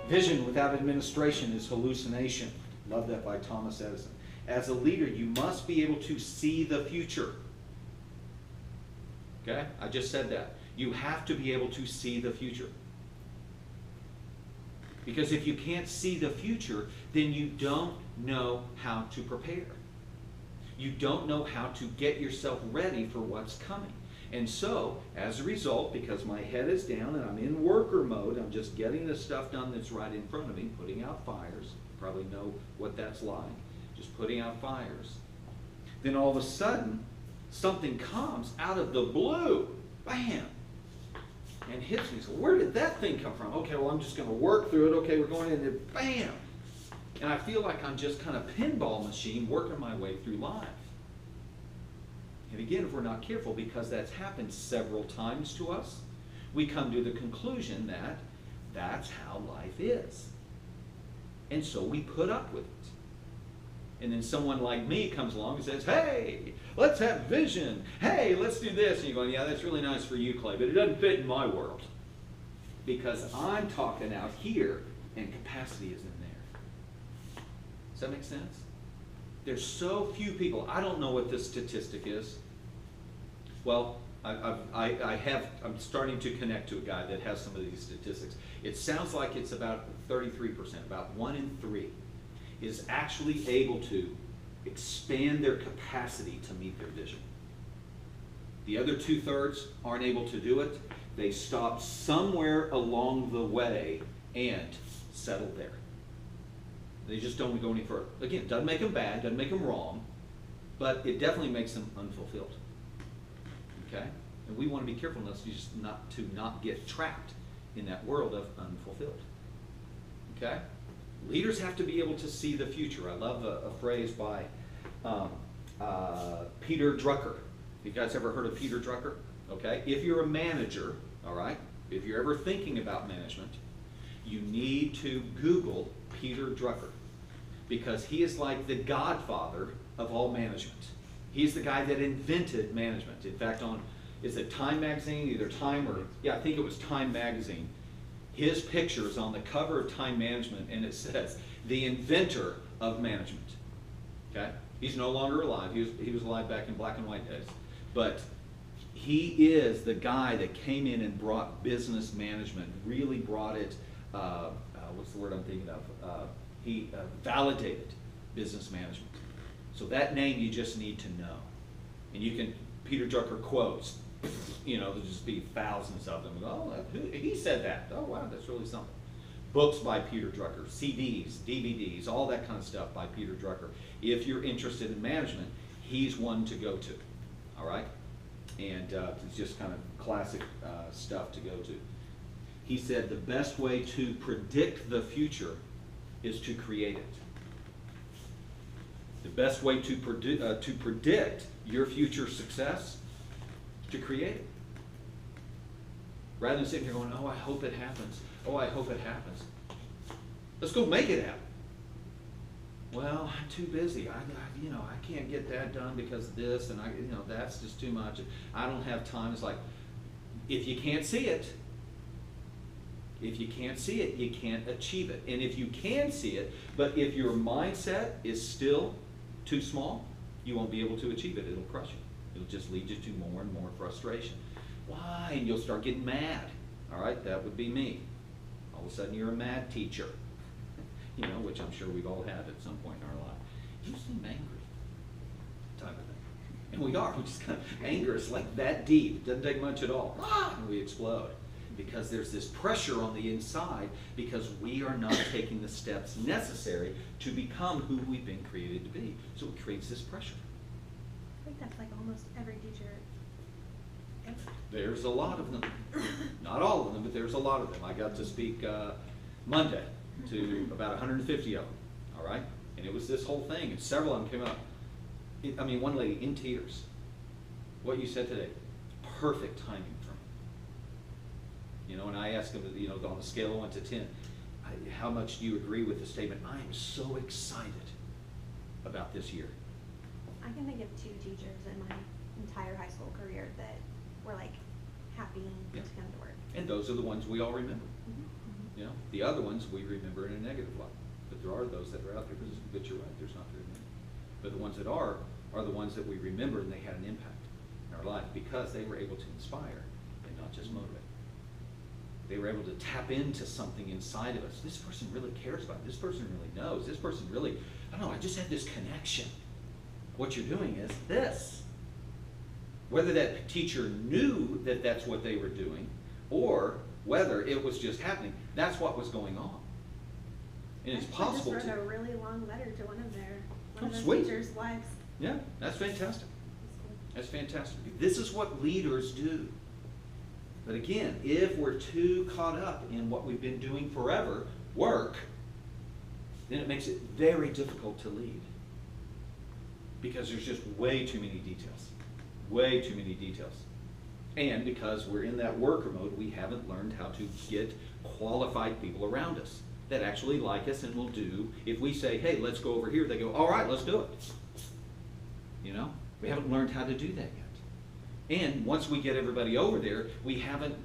Vision without administration is hallucination. Love that by Thomas Edison. As a leader, you must be able to see the future. Okay? I just said that. You have to be able to see the future. Because if you can't see the future, then you don't know how to prepare. You don't know how to get yourself ready for what's coming. And so, as a result, because my head is down and I'm in worker mode, I'm just getting the stuff done that's right in front of me, putting out fires. You probably know what that's like. Just putting out fires. Then all of a sudden, something comes out of the blue. Bam! And hits me. So where did that thing come from? Okay, well, I'm just going to work through it. Okay, we're going in there. Bam! And I feel like I'm just kind of pinball machine working my way through life. And again, if we're not careful, because that's happened several times to us, we come to the conclusion that that's how life is. And so we put up with it. And then someone like me comes along and says, hey, let's have vision. Hey, let's do this. And you're going, yeah, that's really nice for you, Clay, but it doesn't fit in my world. Because I'm talking out here and capacity isn't there. Does that make sense? There's so few people. I don't know what this statistic is. Well, I'm starting to connect to a guy that has some of these statistics. It sounds like it's about 33%, about 1 in 3 is actually able to expand their capacity to meet their vision. The other 2/3 aren't able to do it. They stop somewhere along the way and settle there. They just don't go any further. Again, it doesn't make them bad, doesn't make them wrong, but it definitely makes them unfulfilled. Okay? And we want to be careful not get trapped in that world of unfulfilled. Okay? Leaders have to be able to see the future. I love a phrase by Peter Drucker. You guys ever heard of Peter Drucker? Okay? If you're a manager, all right, if you're ever thinking about management, you need to Google Peter Drucker, because he is like the godfather of all management. He's the guy that invented management. In fact, is it Time magazine, either Time or, yeah, I think it was Time magazine. His picture is on the cover of Time Management, and it says, the inventor of management. Okay? He's no longer alive. He was alive back in black and white days. But he is the guy that came in and brought business management, really brought it, what's the word I'm thinking of? He validated business management. So that name you just need to know. And you can, Peter Drucker quotes, you know, there'll just be thousands of them. Oh, he said that. Oh, wow, that's really something. Books by Peter Drucker, CDs, DVDs, all that kind of stuff by Peter Drucker. If you're interested in management, he's one to go to, all right? And it's just kind of classic stuff to go to. He said the best way to predict the future is to create it. The best way to predict your future success is to create it. Rather than sitting here going, oh, I hope it happens. Oh, I hope it happens. Let's go make it happen. Well, I'm too busy. I can't get that done because of this, and that's just too much. I don't have time. It's like, if you can't see it, you can't achieve it. And if you can see it, but if your mindset is still too small, you won't be able to achieve it. It'll crush you. It'll just lead you to more and more frustration. Why? And you'll start getting mad. All right, that would be me. All of a sudden you're a mad teacher, which I'm sure we've all had at some point in our life. You seem angry, type of thing. And we are. We just kind of, anger is like that deep. It doesn't take much at all. And we explode. Because there's this pressure on the inside because we are not taking the steps necessary to become who we've been created to be. So it creates this pressure. I think that's like almost every teacher. There's a lot of them. Not all of them, but there's a lot of them. I got to speak Monday to about 150 of them, all right? And it was this whole thing, and several of them came up. One lady in tears. What you said today, perfect timing for me. And I asked them, on a scale of 1 to 10, how much do you agree with the statement? I am so excited about this year. I can think of 2 teachers in my entire high school career that were like happy to come to work. And those are the ones we all remember. Mm-hmm. You know, the other ones we remember in a negative light. But there are those that are out there, but you're right, there's not very many. But the ones that are the ones that we remember and they had an impact in our life because they were able to inspire and not just motivate. They were able to tap into something inside of us. This person really cares about it. This person really knows. This person really, I don't know, I just had this connection. What you're doing is this. Whether that teacher knew that that's what they were doing or whether it was just happening, that's what was going on. And it's possible I just to. wrote a really long letter to one of their sweet. teachers' wives. Yeah, that's fantastic. That's That's fantastic. This is what leaders do. But again, if we're too caught up in what we've been doing forever, work, then it makes it very difficult to lead. Because there's just way too many details. Way too many details. And because we're in that worker mode, we haven't learned how to get qualified people around us that actually like us and will do. If we say, hey, let's go over here, they go, all right, let's do it. You know, we haven't learned how to do that yet. And once we get everybody over there, we haven't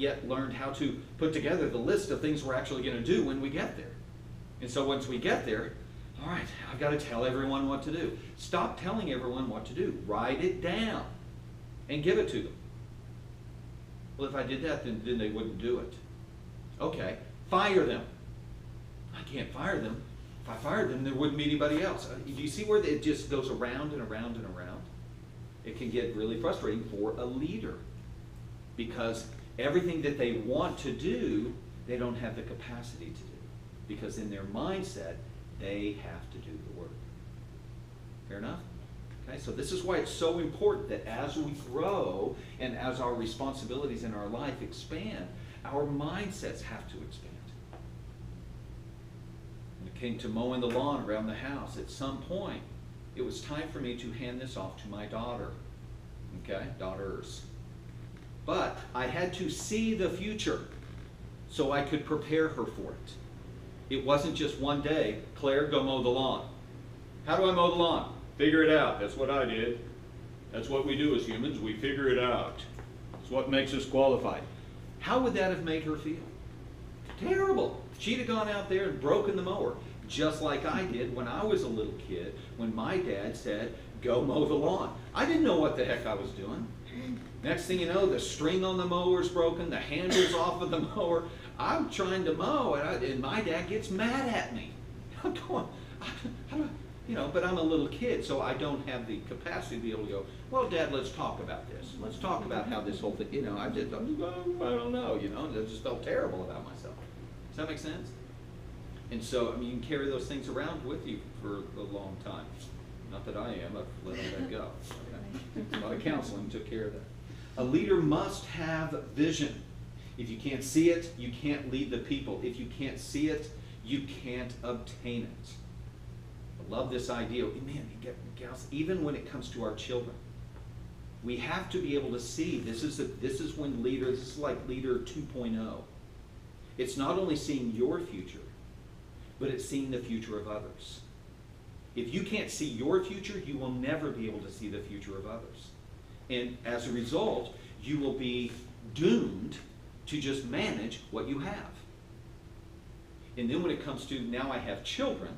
yet learned how to put together the list of things we're actually going to do when we get there. And so once we get there, all right, I've got to tell everyone what to do. Stop telling everyone what to do. Write it down and give it to them. Well, if I did that, then they wouldn't do it. Okay, fire them. I can't fire them. If I fired them, there wouldn't be anybody else. Do you see where it just goes around and around and around? It can get really frustrating for a leader because everything that they want to do, they don't have the capacity to do. Because in their mindset, they have to do the work. Fair enough? Okay, so this is why it's so important that as we grow and as our responsibilities in our life expand, our mindsets have to expand. When it came to mowing the lawn around the house, at some point, it was time for me to hand this off to my daughter. Okay, daughters. But I had to see the future so I could prepare her for it. It wasn't just one day, Claire, go mow the lawn. How do I mow the lawn? Figure it out. That's what I did. That's what we do as humans. We figure it out. It's what makes us qualified. How would that have made her feel? Terrible. She'd have gone out there and broken the mower, just like I did when I was a little kid, when my dad said, go mow the lawn. I didn't know what the heck I was doing. Next thing you know, the string on the mower's broken, the handle's off of the mower. I'm trying to mow, and my dad gets mad at me. I'm going, how do I, you know, but I'm a little kid, so I don't have the capacity to be able to go, well, Dad, let's talk about this. Let's talk about how this whole thing, you know, I'm just, I don't know, you know, I just felt terrible about myself. Does that make sense? And so, I mean, you can carry those things around with you for a long time. Not that I am, I've let all that go. Okay? A lot of counseling took care of that. A leader must have vision. If you can't see it, you can't lead the people. If you can't see it, you can't obtain it. I love this idea. Man, gals, even when it comes to our children, we have to be able to see. This is when leader. This is like leader 2.0. It's not only seeing your future, but it's seeing the future of others. If you can't see your future, you will never be able to see the future of others. And as a result, you will be doomed to just manage what you have. And then when it comes to now I have children,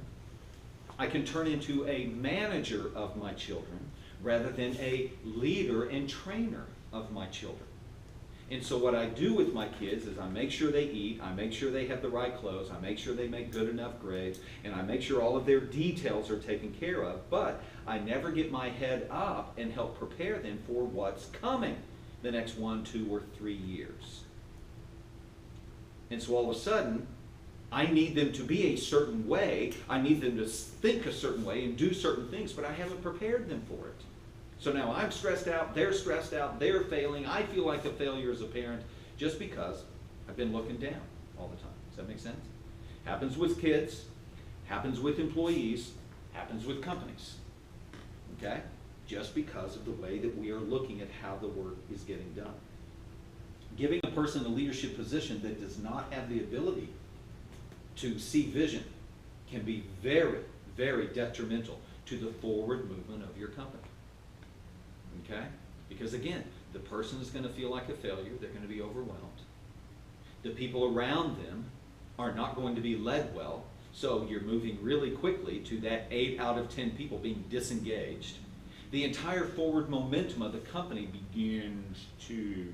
I can turn into a manager of my children rather than a leader and trainer of my children. And so what I do with my kids is I make sure they eat, I make sure they have the right clothes, I make sure they make good enough grades, and I make sure all of their details are taken care of, but I never get my head up and help prepare them for what's coming the next 1, 2, or 3 years. And so all of a sudden, I need them to be a certain way, I need them to think a certain way and do certain things, but I haven't prepared them for it. So now I'm stressed out, they're failing, I feel like a failure as a parent just because I've been looking down all the time. Does that make sense? Happens with kids, happens with employees, happens with companies. Okay? Just because of the way that we are looking at how the work is getting done. Giving a person a leadership position that does not have the ability to see vision can be very, very detrimental to the forward movement of your company. Okay? Because again, the person is going to feel like a failure. They're going to be overwhelmed. The people around them are not going to be led well, so you're moving really quickly to that 8 out of 10 people being disengaged. The entire forward momentum of the company begins to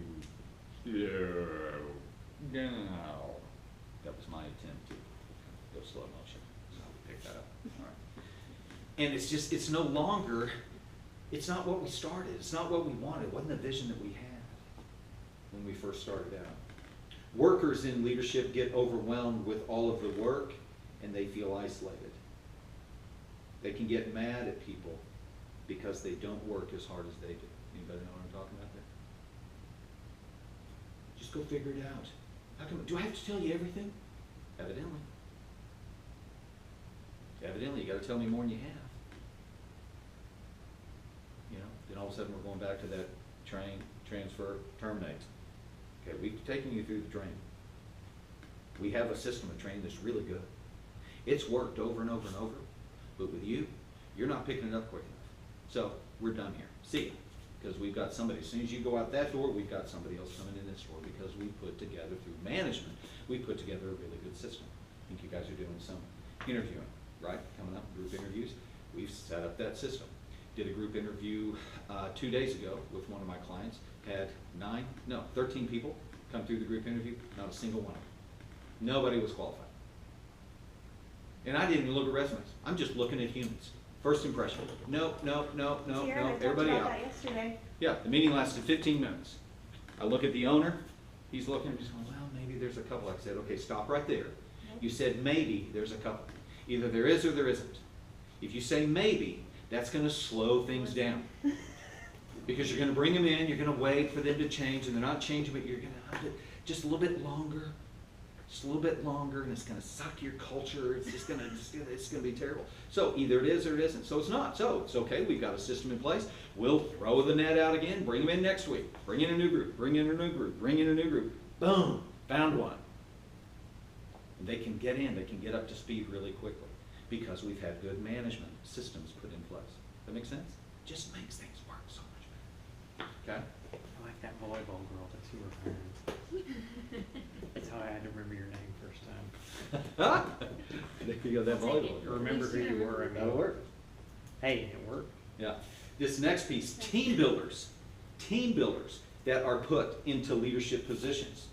slow down. That was my attempt to go slow motion. So I'll pick that up. All right. And it's no longer, it's not what we started. It's not what we wanted. It wasn't the vision that we had when we first started out. Workers in leadership get overwhelmed with all of the work and they feel isolated. They can get mad at people because they don't work as hard as they do. Anybody know what I'm talking about there? Just go figure it out. How come, do I have to tell you everything? Evidently. Evidently, you got to tell me more than you have. You know, then all of a sudden we're going back to that train, transfer, terminate. Okay, we've taken you through the training. We have a system of training that's really good. It's worked over and over and over, but with you, you're not picking it up quick enough. So we're done here. See ya. Because we've got somebody, as soon as you go out that door, we've got somebody else coming in this door because we put together, through management, we put together a really good system. I think you guys are doing some interviewing, right? Coming up, group interviews. We've set up that system. Did a group interview 2 days ago with one of my clients. Had 13 people come through the group interview, not a single one of them. Nobody was qualified. And I didn't even look at resumes. I'm just looking at humans. First impression. No, everybody out. That yesterday. Yeah, the meeting lasted 15 minutes. I look at the owner. He's looking and he's going, well, maybe there's a couple. I said, okay, stop right there. You said maybe there's a couple. Either there is or there isn't. If you say maybe, that's going to slow things down. Because you're going to bring them in, you're going to wait for them to change, and they're not changing, but you're going to just a little bit longer. Just a little bit longer, and it's going to suck your culture. It's just going to, it's going to be terrible. So either it is or it isn't. So it's not. So it's okay. We've got a system in place. We'll throw the net out again. Bring them in next week. Bring in a new group. Bring in a new group. Bring in a new group. Boom. Found one. And they can get in. They can get up to speed really quickly because we've had good management systems put in place. That makes sense? Just makes things work so much better. Okay? I like that volleyball girl that you were hiring. That's how I had to remember your name first time. There you go, that volleyball. Remember who you were. I mean, That'll work. hey, it worked. Yeah. This next piece, team builders. Team builders that are put into leadership positions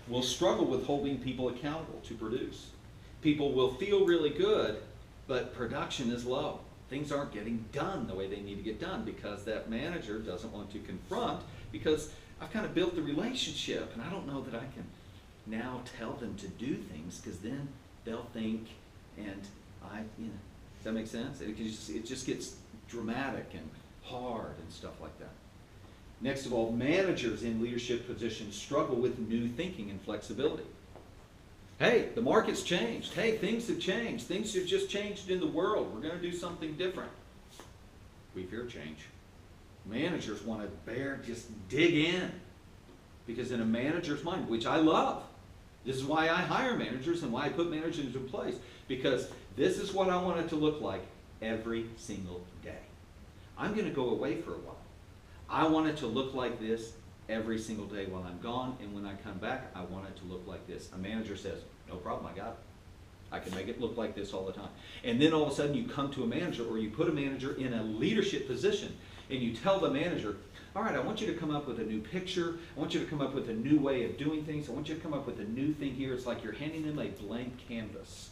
will struggle with holding people accountable to produce. People will feel really good, but production is low. Things aren't getting done the way they need to get done because that manager doesn't want to confront, because I've kind of built the relationship and I don't know that I can now tell them to do things, because then they'll think, and does that make sense? It just gets dramatic and hard and stuff like that. Next of all, managers in leadership positions struggle with new thinking and flexibility. Hey, the market's changed. Hey, things have changed. Things have just changed in the world. We're going to do something different. We fear change. Managers want to just dig in. Because in a manager's mind, which I love, this is why I hire managers and why I put managers into place, because this is what I want it to look like every single day. I'm going to go away for a while. I want it to look like this every single day while I'm gone, and when I come back, I want it to look like this. A manager says, no problem, I got it. I can make it look like this all the time. And then all of a sudden you come to a manager, or you put a manager in a leadership position, and you tell the manager, all right, I want you to come up with a new picture. I want you to come up with a new way of doing things. I want you to come up with a new thing here. It's like you're handing them a blank canvas.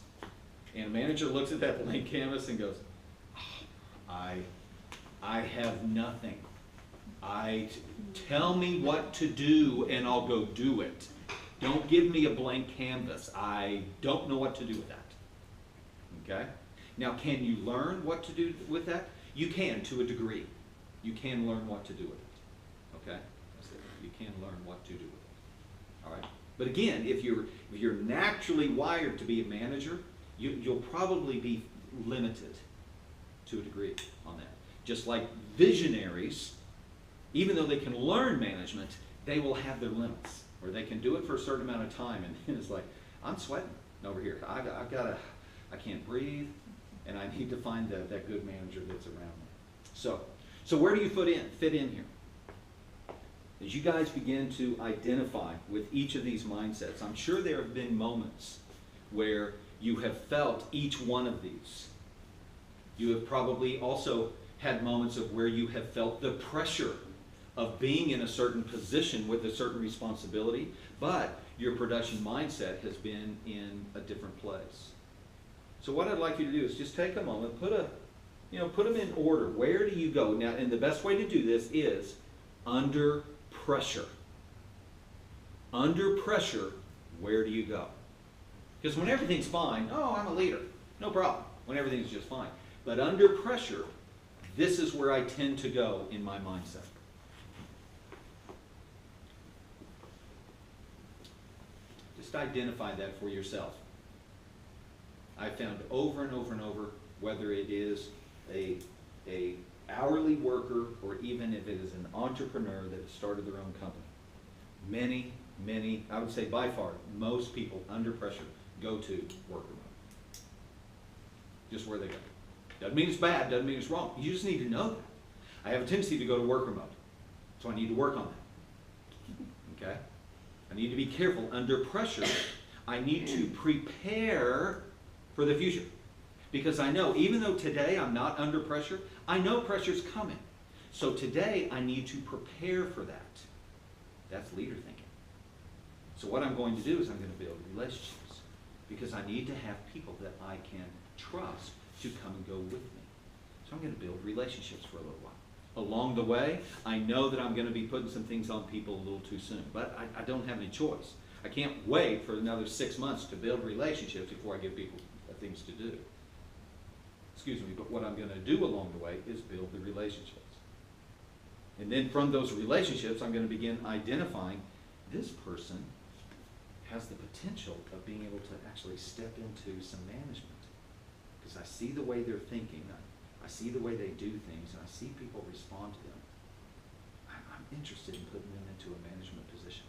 And a manager looks at that blank canvas and goes, oh, I have nothing. Tell me what to do and I'll go do it. Don't give me a blank canvas. I don't know what to do with that. Okay? Now, can you learn what to do with that? You can, to a degree. You can learn what to do with it. Okay? You can learn what to do with it. All right? But again, if you're naturally wired to be a manager, you'll probably be limited to a degree on that. Just like visionaries, even though they can learn management, they will have their limits, or they can do it for a certain amount of time, and then it's like, I'm sweating over here. I can't breathe, and I need to find that good manager that's around me. So where do you fit in here? as you guys begin to identify with each of these mindsets, I'm sure there have been moments where you have felt each one of these. You have probably also had moments of where you have felt the pressure of being in a certain position with a certain responsibility, but your production mindset has been in a different place. So what I'd like you to do is just take a moment, put them in order. Where do you go? Now, and the best way to do this is under pressure. Under pressure, where do you go? Because when everything's fine, oh, I'm a leader, no problem. When everything's just fine. But under pressure, this is where I tend to go in my mindset. Just identify that for yourself. I've found over and over and over, whether it is a hourly worker or even if it is an entrepreneur that has started their own company, many, I would say by far, most people under pressure go to worker mode. Just where they go. Doesn't mean it's bad, doesn't mean it's wrong. You just need to know that. I have a tendency to go to worker mode, so I need to work on that. Okay? I need to be careful. Under pressure, I need to prepare for the future. Because I know, even though today I'm not under pressure, I know pressure's coming. So today I need to prepare for that. That's leader thinking. So what I'm going to do is I'm going to build relationships. Because I need to have people that I can trust to come and go with me. So I'm going to build relationships for a little while. Along the way, I know that I'm going to be putting some things on people a little too soon. But I don't have any choice. I can't wait for another 6 months to build relationships before I give people things to do. Excuse me, but what I'm going to do along the way is build the relationships. And then from those relationships, I'm going to begin identifying this person has the potential of being able to actually step into some management. Because I see the way they're thinking, I see the way they do things, and I see people respond to them. I'm interested in putting them into a management position.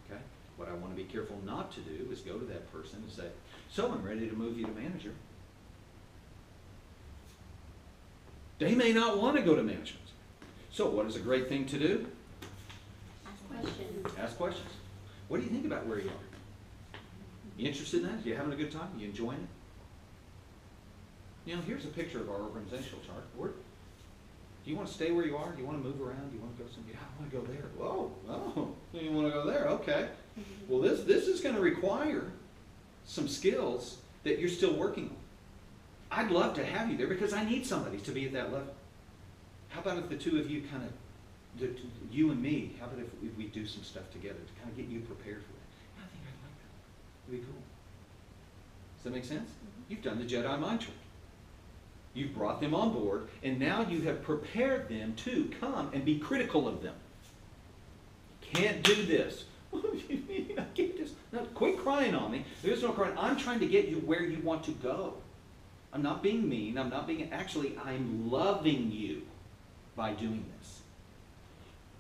Okay? What I want to be careful not to do is go to that person and say, so I'm ready to move you to manager. They may not want to go to management. So what is a great thing to do? Ask questions. Ask questions. What do you think about where you are? You interested in that? Are you having a good time? Are you enjoying it? You know, here's a picture of our organizational chart. Do you want to stay where you are? Do you want to move around? Do you want to go somewhere? Yeah, I want to go there. Whoa, oh, you want to go there? Okay. Well, this is going to require some skills that you're still working on. I'd love to have you there because I need somebody to be at that level. How about if the two of you kind of, you and me, how about if we do some stuff together to kind of get you prepared for that? I think I'd like that. It'd be cool. Does that make sense? You've done the Jedi mind trick. You've brought them on board, and now you have prepared them to come and be critical of them. Can't do this. I can't just, no, quit crying on me. There's no crying. I'm trying to get you where you want to go. I'm not being mean. I'm not being, actually, I'm loving you by doing this.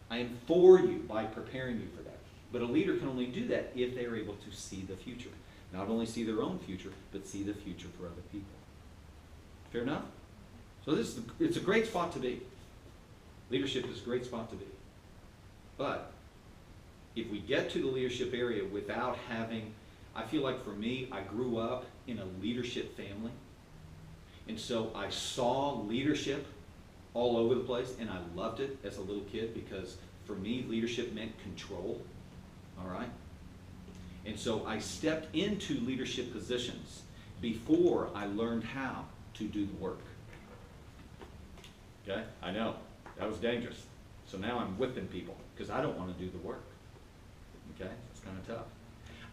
I am for you by preparing you for that. But a leader can only do that if they're able to see the future. Not only see their own future, but see the future for other people. Fair enough? So it's a great spot to be. Leadership is a great spot to be. But if we get to the leadership area without having, I feel like for me, I grew up in a leadership family. And so I saw leadership all over the place, and I loved it as a little kid because for me, leadership meant control. All right? And so I stepped into leadership positions before I learned how to do the work. Okay? I know. That was dangerous. So now I'm whipping people because I don't want to do the work. Okay? That's kind of tough.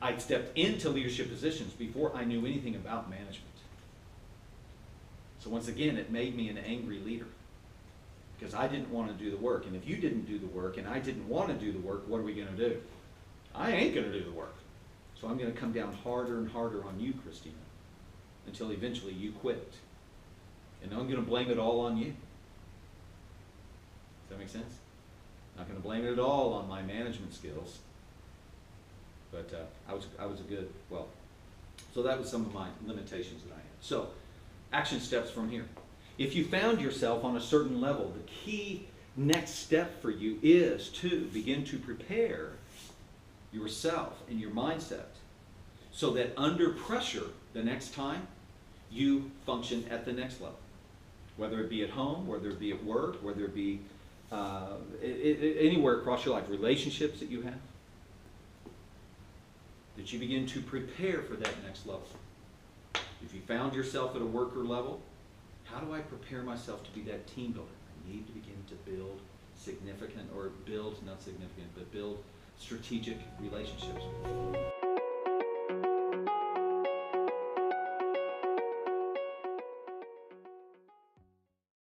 I stepped into leadership positions before I knew anything about management. So once again, it made me an angry leader because I didn't want to do the work. And if you didn't do the work and I didn't want to do the work, what are we going to do? I ain't going to do the work. So I'm going to come down harder and harder on you, Christina, until eventually you quit. And I'm going to blame it all on you. Does that make sense? I'm not going to blame it at all on my management skills. But I was a good, well, so that was some of my limitations that I had. So, action steps from here. If you found yourself on a certain level, the next step for you is to begin to prepare yourself and your mindset so that under pressure the next time you function at the next level. Whether it be at home, whether it be at work, whether it be anywhere across your life, relationships that you have, that you begin to prepare for that next level. If you found yourself at a worker level, how do I prepare myself to be that team builder? I need to begin to build significant, or build, not significant, but build strategic relationships.